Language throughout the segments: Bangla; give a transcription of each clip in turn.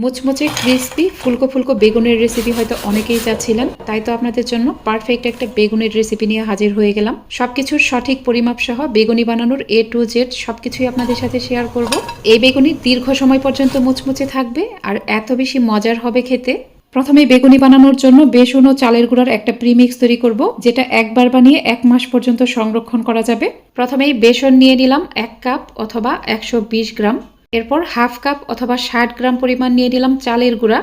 মুচমুচে ক্রিস্পি ফুলকো ফুলকো বেগুনের রেসিপি হয়তো অনেকেই চাচ্ছিলেন, তাই তো আপনাদের জন্য পারফেক্ট একটা বেগুনের রেসিপি নিয়ে হাজির হয়ে গেলাম। সবকিছুর সঠিক পরিমাপ সহ বেগুনি বানানোর A to Z সবকিছুই আপনাদের সাথে শেয়ার করব। এই বেগুনি দীর্ঘ সময় পর্যন্ত মুচমুচে থাকবে আর এত বেশি মজার হবে খেতে। প্রথমে বেগুনি বানানোর জন্য বেসন ও চালের গুঁড়ার একটা প্রিমিক্স তৈরি করব, যেটা একবার বানিয়ে 1 মাস পর্যন্ত সংরক্ষণ করা যাবে। প্রথমেই বেসন নিয়ে নিলাম 1 কাপ অথবা 120 গ্রাম। এরপর হাফ কাপ অথবা 60 গ্রাম পরিমাণ নিয়ে নিলাম চালের গুঁড়া।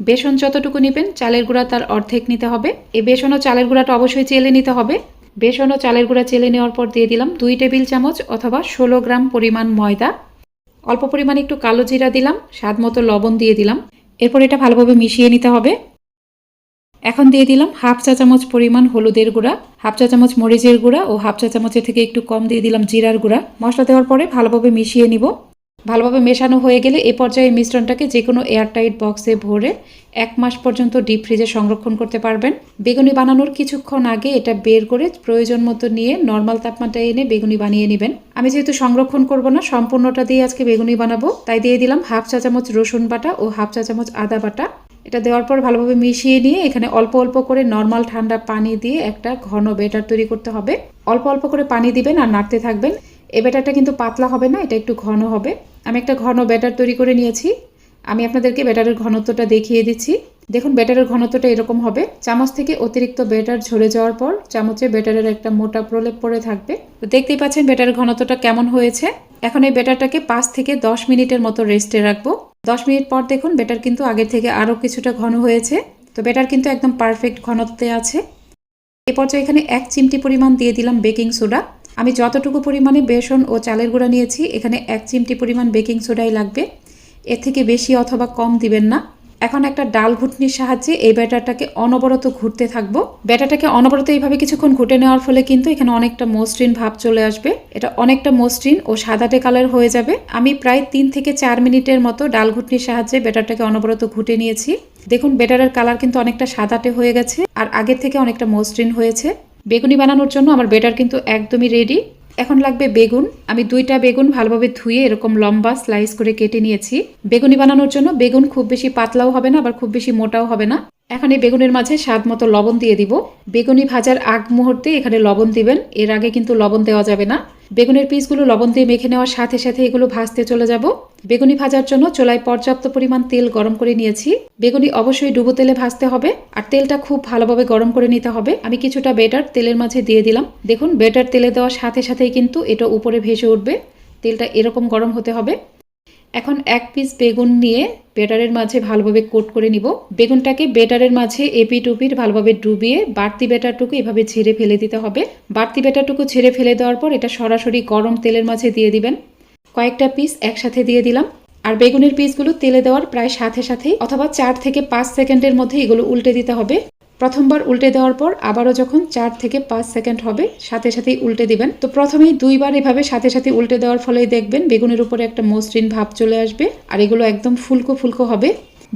বেসন যতটুকু নেবেন চালের গুঁড়া তার অর্ধেক নিতে হবে। এই বেসন ও চালের গুঁড়াটা অবশ্যই চেলে নিতে হবে। বেসন ও চালের গুঁড়া চেলে নেওয়ার পর দিয়ে দিলাম 2 টেবিল চামচ অথবা 16 গ্রাম পরিমাণ ময়দা। অল্প পরিমাণে একটু কালো জিরা দিলাম, স্বাদ মতো লবণ দিয়ে দিলাম। এরপর এটা ভালোভাবে মিশিয়ে নিতে হবে। এখন দিয়ে দিলাম হাফ চা চামচ পরিমাণ হলুদের গুঁড়া, হাফ চা চামচ মরিচের গুঁড়া ও হাফ চা চামচের থেকে একটু কম দিয়ে দিলাম জিরার গুঁড়া। মশলা দেওয়ার পরে ভালোভাবে মিশিয়ে নিব। ভালোভাবে মেশানো হয়ে গেলে এ পর্যায়ে মিশ্রণটাকে যে কোনো এয়ারটাইট বক্সে ভরে 1 মাস পর্যন্ত ডিপ ফ্রিজে সংরক্ষণ করতে পারবেন। বেগুনি বানানোর কিছুক্ষণ আগে এটা বের করে প্রয়োজন মতো নিয়ে নর্মাল তাপমাত্রায় এনে বেগুনি বানিয়ে নেবেন। আমি যেহেতু সংরক্ষণ করব না, সম্পূর্ণটা দিয়ে আজকে বেগুনি বানাবো, তাই দিয়ে দিলাম হাফ চা চামচ রসুন বাটা ও হাফ চা চামচ আদা বাটা। এটা দেওয়ার পর ভালোভাবে মিশিয়ে নিয়ে এখানে অল্প অল্প করে নর্মাল ঠান্ডা পানি দিয়ে একটা ঘন ব্যাটার তৈরি করতে হবে। অল্প অল্প করে পানি দিবেন আর নাড়তে থাকবেন। এই ব্যাটারটা কিন্তু পাতলা হবে না, এটা একটু ঘন হবে। আমি একটা ঘন ব্যাটার তৈরি করে নিয়েছি। আমি আপনাদেরকে ব্যাটারের ঘনত্বটা দেখিয়ে দিচ্ছি। দেখুন ব্যাটারের ঘনত্বটা এরকম হবে। চামচ থেকে অতিরিক্ত ব্যাটার ঝরে যাওয়ার পর চামচে ব্যাটারের একটা মোটা প্রলেপ পড়ে থাকবে। তো দেখতেই পাচ্ছেন ব্যাটারের ঘনত্বটা কেমন হয়েছে। এখন এই ব্যাটারটাকে 5 থেকে 10 মিনিটের মতো রেস্টে রাখবো। 10 মিনিট পর দেখুন ব্যাটার কিন্তু আগের থেকে আরও কিছুটা ঘন হয়েছে। তো ব্যাটার কিন্তু একদম পারফেক্ট ঘনত্বে আছে। এ পর্যায়ে এখানে 1 চিমটি পরিমাণ দিয়ে দিলাম বেকিং সোডা। আমি যতটুকু পরিমাণে বেসন ও চালের গুঁড়া নিয়েছি এখানে 1 চিমটি পরিমাণ বেকিং সোডাই লাগবে, এর থেকে বেশি অথবা কম দিবেন না। এখন একটা ডাল ঘুটনির সাহায্যে এই ব্যাটারটাকে অনবরত ঘুরতে থাকবো। ব্যাটারটাকে অনবরত এইভাবে কিছুক্ষণ ঘুটে নেওয়ার ফলে কিন্তু এখানে অনেকটা মসৃণ ভাব চলে আসবে। এটা অনেকটা মসৃণ ও সাদাটে কালার হয়ে যাবে। আমি প্রায় 3 থেকে 4 মিনিটের মতো ডাল ঘুটনির সাহায্যে ব্যাটারটাকে অনবরত ঘুটে নিয়েছি। দেখুন ব্যাটারের কালার কিন্তু অনেকটা সাদাটে হয়ে গেছে আর আগের থেকে অনেকটা মসৃণ হয়েছে। বেগুনি বানানোর জন্য আমার ব্যাটার কিন্তু একদমই রেডি। এখন লাগবে বেগুন। আমি 2টা বেগুন ভালোভাবে ধুয়ে এরকম লম্বা স্লাইস করে কেটে নিয়েছি। বেগুনি বানানোর জন্য বেগুন খুব বেশি পাতলাও হবে না আবার খুব বেশি মোটাও হবে না। এখন এই বেগুনের মাঝে স্বাদ মতো লবণ দিয়ে দিব। বেগুনি ভাজার আগ মুহূর্তে এখানে লবণ দিবেন, এর আগে কিন্তু লবণ দেওয়া যাবে না। বেগুনের পিসগুলো লবণ দিয়ে মেখে নেওয়ার সাথে সাথে এগুলো ভাজতে চলে যাব। বেগুনি ভাজার জন্য চুলায় পর্যাপ্ত পরিমাণ তেল গরম করে নিয়েছি। বেগুনি অবশ্যই ডুবো তেলে ভাজতে হবে আর তেলটা খুব ভালোভাবে গরম করে নিতে হবে। আমি কিছুটা ব্যাটার তেলের মাঝে দিয়ে দিলাম। দেখুন ব্যাটার তেলে দেওয়ার সাথে সাথেই কিন্তু এটা উপরে ভেসে উঠবে। তেলটা এরকম গরম হতে হবে। এখন 1 পিস বেগুন নিয়ে ব্যাটারের মাঝে ভালোভাবে কোট করে নিব। বেগুনটাকে ব্যাটারের মাঝে এপিট ওপিট ভালোভাবে ডুবিয়ে বাড়তি ব্যাটারটুকু এভাবে ঝেড়ে ফেলে দিতে হবে। বাড়তি ব্যাটারটুকু ঝেড়ে ফেলে দেওয়ার পর এটা সরাসরি গরম তেলের মাঝে দিয়ে দিবেন। কয়েকটা পিস একসাথে দিয়ে দিলাম। আর বেগুনের পিসগুলো তেলে দেওয়ার প্রায় সাথে সাথেই অথবা 4 থেকে 5 সেকেন্ডের মধ্যে এগুলো উল্টে দিতে হবে। প্রথমবার উল্টে দেওয়ার পর আবারও যখন 4 থেকে 5 সেকেন্ড হবে সাথে সাথেই উল্টে দিবেন। তো প্রথমেই 2বার এভাবে সাথে সাথে উল্টে দেওয়ার ফলেই দেখবেন বেগুনের উপরে একটা মসৃণ ভাব চলে আসবে আর এগুলো একদম ফুলকো ফুলকো হবে।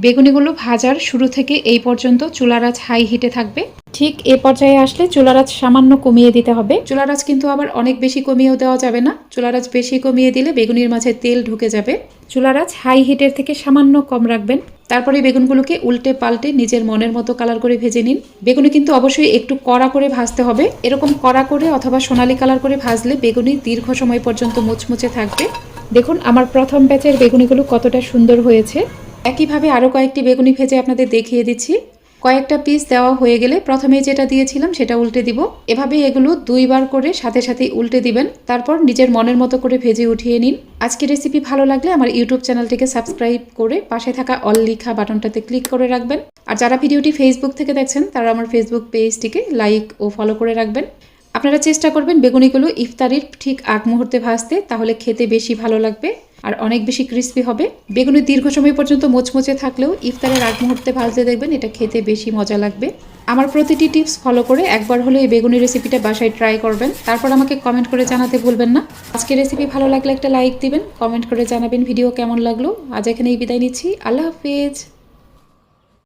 বেগুনিগুলো ভাজার শুরু থেকে এই পর্যন্ত চুলার আঁচ হাই হিটে থাকবে। ঠিক এ পর্যায়ে আসলে চুলার আঁচ সামান্য কমিয়ে দিতে হবে। চুলার আঁচ কিন্তু আবার অনেক বেশি কমিয়েও দেওয়া যাবে না। চুলার আঁচ বেশি কমিয়ে দিলে বেগুনির মাঝে তেল ঢুকে যাবে। চুলার আঁচ হাই হিটের থেকে সামান্য কম রাখবেন। তারপরে বেগুনগুলোকে উল্টে পাল্টে নিজের মনের মতো কালার করে ভেজে নিন। বেগুনি কিন্তু অবশ্যই একটু কড়া করে ভাজতে হবে। এরকম কড়া করে অথবা সোনালী কালার করে ভাজলে বেগুনি দীর্ঘ সময় পর্যন্ত মুচমুচে থাকবে। দেখুন আমার প্রথম ব্যাচের বেগুনিগুলো কতটা সুন্দর হয়েছে। একইভাবে আরও কয়েকটি বেগুনি ভেজে আপনাদের দেখিয়ে দিচ্ছি। কয়েকটা পিস দেওয়া হয়ে গেলে প্রথমে যেটা দিয়েছিলাম সেটা উল্টে দিব। এভাবে এগুলো 2বার করে সাথে সাথেই উল্টে দিবেন। তারপর নিজের মনের মতো করে ভেজে উঠিয়ে নিন। আজকের রেসিপি ভালো লাগলে আমার ইউটিউব চ্যানেলটিকে সাবস্ক্রাইব করে পাশে থাকা অল লেখা বাটনটাতে ক্লিক করে রাখবেন। আর যারা ভিডিওটি ফেসবুক থেকে দেখছেন তারা আমার ফেসবুক পেজটিকে লাইক ও ফলো করে রাখবেন। আপনারা চেষ্টা করবেন বেগুনিগুলো ইফতারির ঠিক আগ মুহূর্তে ভাজতে, তাহলে খেতে বেশি ভালো লাগবে আর অনেক বেশি ক্রিস্পি হবে। বেগুনি দীর্ঘ সময় পর্যন্ত মোচমোচে থাকলেও ইফতারের আগ মুহূর্তে ভাজতে দেখবেন এটা খেতে বেশি মজা লাগবে। আমার প্রতিটি টিপস ফলো করে একবার হলে এই বেগুনি রেসিপিটা বাসায় ট্রাই করবেন। তারপর আমাকে কমেন্ট করে জানাতে ভুলবেন না। আজকের রেসিপি ভালো লাগলে একটা লাইক দিবেন, কমেন্ট করে জানাবেন ভিডিও কেমন লাগলো। আজ এখানেই বিদায় নিচ্ছি। আল্লাহ হাফেজ।